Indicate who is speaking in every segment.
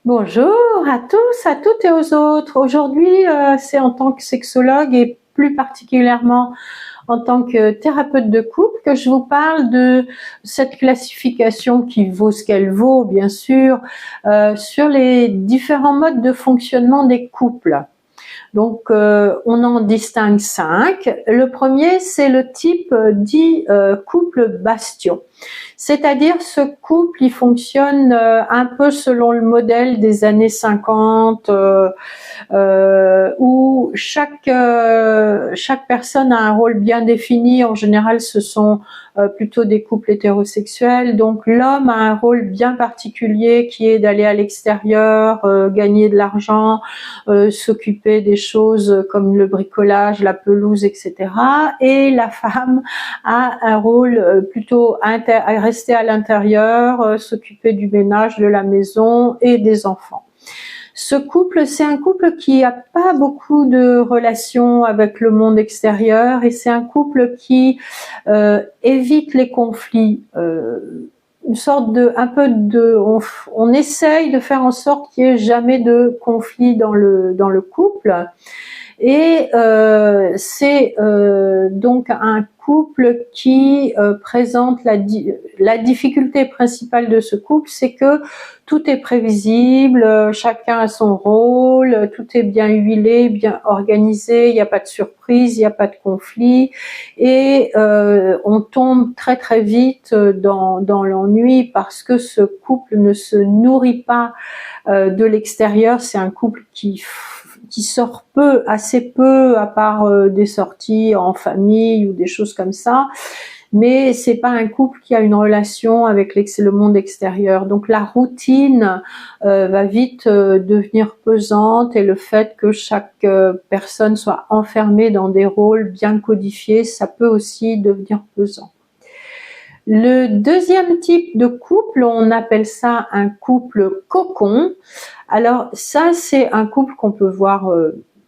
Speaker 1: Bonjour à tous, à toutes et aux autres. Aujourd'hui, c'est en tant que sexologue et plus particulièrement en tant que thérapeute de couple que je vous parle de cette classification qui vaut ce qu'elle vaut, bien sûr, sur les différents modes de fonctionnement des couples. Donc, on en distingue 5. Le premier, c'est le type dit couple bastion. C'est-à-dire ce couple, il fonctionne un peu selon le modèle des années 50, où chaque personne a un rôle bien défini. En général, ce sont plutôt des couples hétérosexuels. Donc l'homme a un rôle bien particulier qui est d'aller à l'extérieur, gagner de l'argent, s'occuper des choses comme le bricolage, la pelouse, etc. Et la femme a un rôle plutôt à rester à l'intérieur, s'occuper du ménage, de la maison et des enfants. Ce couple, c'est un couple qui n'a pas beaucoup de relations avec le monde extérieur et c'est un couple qui évite les conflits. Une sorte on essaye de faire en sorte qu'il n'y ait jamais de conflit dans le couple. Et c'est donc un couple qui présente la difficulté principale de ce couple, c'est que tout est prévisible, chacun a son rôle, tout est bien huilé, bien organisé, il n'y a pas de surprise, il n'y a pas de conflit, et on tombe très très vite dans l'ennui parce que ce couple ne se nourrit pas de l'extérieur. C'est un couple qui sort assez peu, à part des sorties en famille ou des choses comme ça. Mais c'est pas un couple qui a une relation avec le monde extérieur. Donc la routine va vite devenir pesante et le fait que chaque personne soit enfermée dans des rôles bien codifiés, ça peut aussi devenir pesant. Le deuxième type de couple, on appelle ça un couple cocon. Alors ça, c'est un couple qu'on peut voir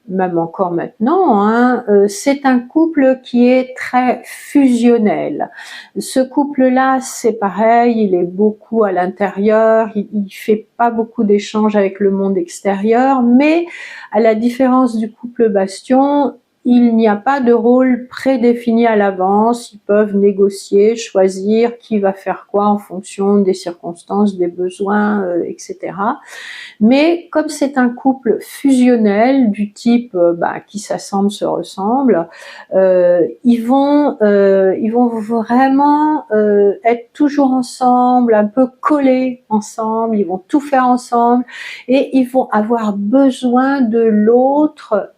Speaker 1: même encore maintenant, hein. C'est un couple qui est très fusionnel. Ce couple-là, c'est pareil, il est beaucoup à l'intérieur, il fait pas beaucoup d'échanges avec le monde extérieur, mais à la différence du couple bastion, il n'y a pas de rôle prédéfini à l'avance. Ils peuvent négocier, choisir qui va faire quoi en fonction des circonstances, des besoins, etc. Mais comme c'est un couple fusionnel du type qui s'assemble se ressemble, ils vont vraiment être toujours ensemble, un peu collés ensemble. Ils vont tout faire ensemble et ils vont avoir besoin de l'autre.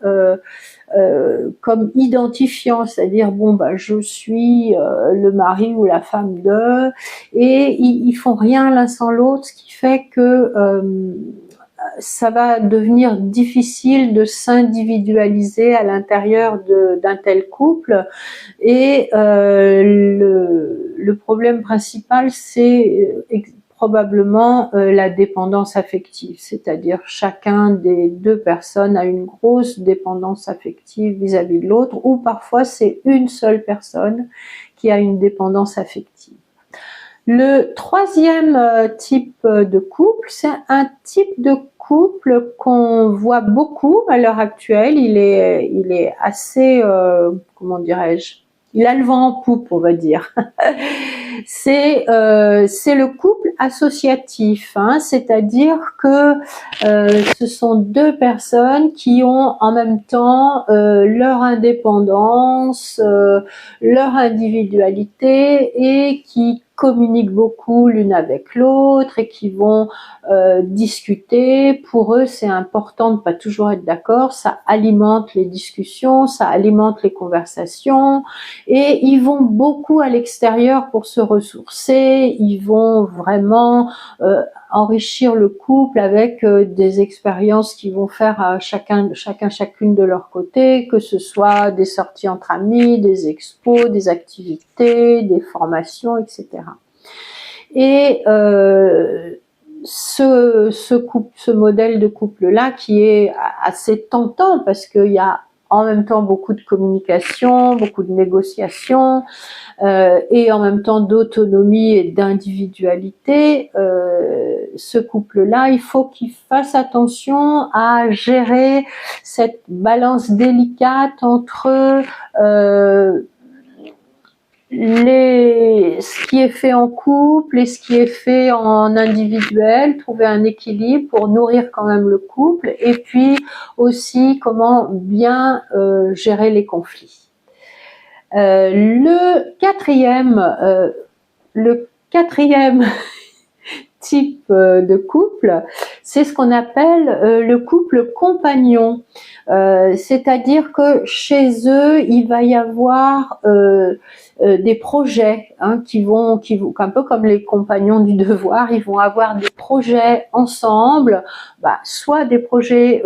Speaker 1: Comme identifiant, c'est-à-dire je suis le mari ou la femme de, et ils font rien l'un sans l'autre, ce qui fait que ça va devenir difficile de s'individualiser à l'intérieur d'un tel couple. Et le problème principal, c'est probablement la dépendance affective, c'est-à-dire chacun des deux personnes a une grosse dépendance affective vis-à-vis de l'autre, ou parfois c'est une seule personne qui a une dépendance affective. Le troisième type de couple, c'est un type de couple qu'on voit beaucoup à l'heure actuelle. Il est assez, comment dirais-je, il a le vent en poupe, on va dire. C'est le couple associatif, hein, c'est-à-dire que ce sont deux personnes qui ont en même temps leur indépendance, leur individualité et qui communiquent beaucoup l'une avec l'autre et qui vont discuter. Pour eux, c'est important de pas toujours être d'accord, ça alimente les discussions, ça alimente les conversations et ils vont beaucoup à l'extérieur pour se ressourcer, ils vont vraiment enrichir le couple avec des expériences qu'ils vont faire à chacune de leur côté, que ce soit des sorties entre amis, des expos, des activités, des formations, etc. Et ce modèle de couple-là qui est assez tentant parce qu'il y a en même temps beaucoup de communication, beaucoup de négociation, et en même temps d'autonomie et d'individualité. Ce couple-là, il faut qu'il fasse attention à gérer cette balance délicate entre ce qui est fait en couple et ce qui est fait en individuel, trouver un équilibre pour nourrir quand même le couple, et puis aussi comment bien gérer les conflits. Le quatrième type de couple, c'est ce qu'on appelle le couple compagnon. C'est-à-dire que chez eux, il va y avoir des projets qui vont un peu comme les compagnons du devoir, ils vont avoir des projets ensemble, soit des projets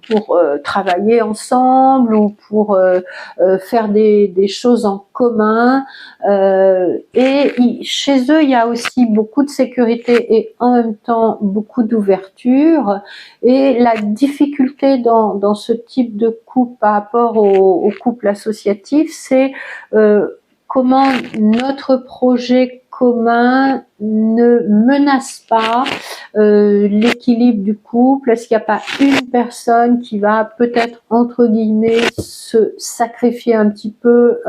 Speaker 1: pour travailler ensemble ou pour faire des choses en commun, et chez eux il y a aussi beaucoup de sécurité et en même temps beaucoup d'ouverture. Et la difficulté dans ce type de couple par rapport au couple associatif, c'est comment notre projet commun ne menace pas l'équilibre du couple. Est-ce qu'il n'y a pas une personne qui va peut-être, entre guillemets, se sacrifier un petit peu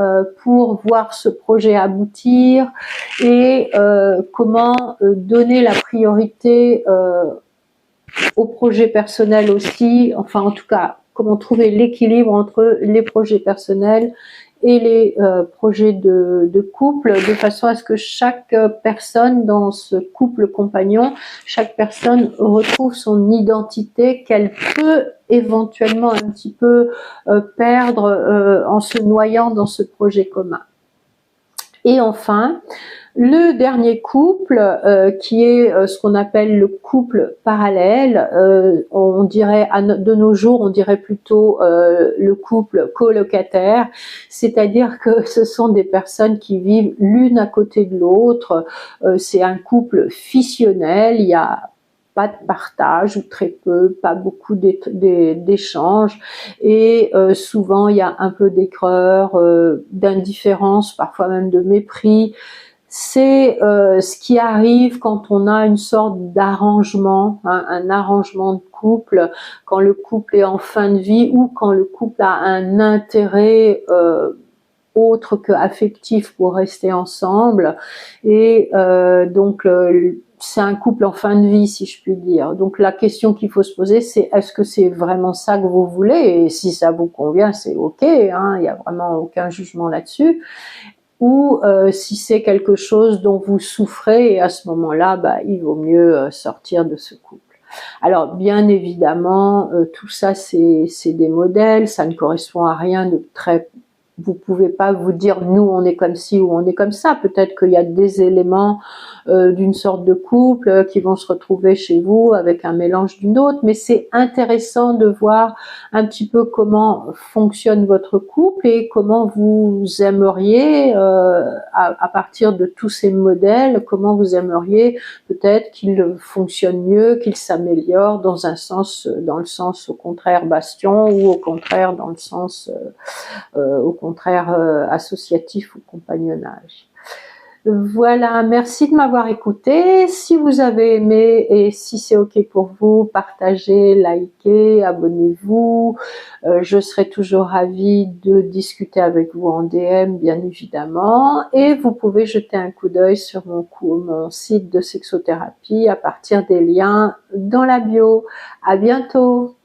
Speaker 1: pour voir ce projet aboutir, et comment donner la priorité au projet personnel aussi, enfin en tout cas comment trouver l'équilibre entre les projets personnels et les projets de couple, de façon à ce que chaque personne dans ce couple compagnon, chaque personne retrouve son identité qu'elle peut éventuellement un petit peu perdre en se noyant dans ce projet commun. Et enfin, le dernier couple, qui est ce qu'on appelle le couple parallèle, on dirait de nos jours, on dirait plutôt le couple colocataire, c'est-à-dire que ce sont des personnes qui vivent l'une à côté de l'autre. C'est un couple fusionnel, il y a pas de partage ou très peu, pas beaucoup d'échanges, et souvent il y a un peu d'aigreur, d'indifférence, parfois même de mépris. C'est ce qui arrive quand on a une sorte d'arrangement, un arrangement de couple, quand le couple est en fin de vie ou quand le couple a un intérêt autre que affectif pour rester ensemble, et donc c'est un couple en fin de vie, si je puis dire. Donc la question qu'il faut se poser, c'est est-ce que c'est vraiment ça que vous voulez, et si ça vous convient, c'est ok, il y a vraiment aucun jugement là-dessus, ou si c'est quelque chose dont vous souffrez, et à ce moment-là, il vaut mieux sortir de ce couple. Alors bien évidemment, tout ça c'est des modèles, ça ne correspond à rien de très... Vous pouvez pas vous dire nous on est comme ci ou on est comme ça. Peut-être qu'il y a des éléments d'une sorte de couple qui vont se retrouver chez vous avec un mélange d'une autre, mais c'est intéressant de voir un petit peu comment fonctionne votre couple et comment vous aimeriez, à partir de tous ces modèles, comment vous aimeriez peut-être qu'il fonctionne mieux, qu'il s'améliore dans le sens au contraire bastion, ou au contraire dans le sens associatif ou compagnonnage. Voilà, merci de m'avoir écouté. Si vous avez aimé et si c'est ok pour vous, partagez, likez, abonnez-vous. Je serai toujours ravie de discuter avec vous en DM, bien évidemment. Et vous pouvez jeter un coup d'œil sur mon site de sexothérapie à partir des liens dans la bio. À bientôt.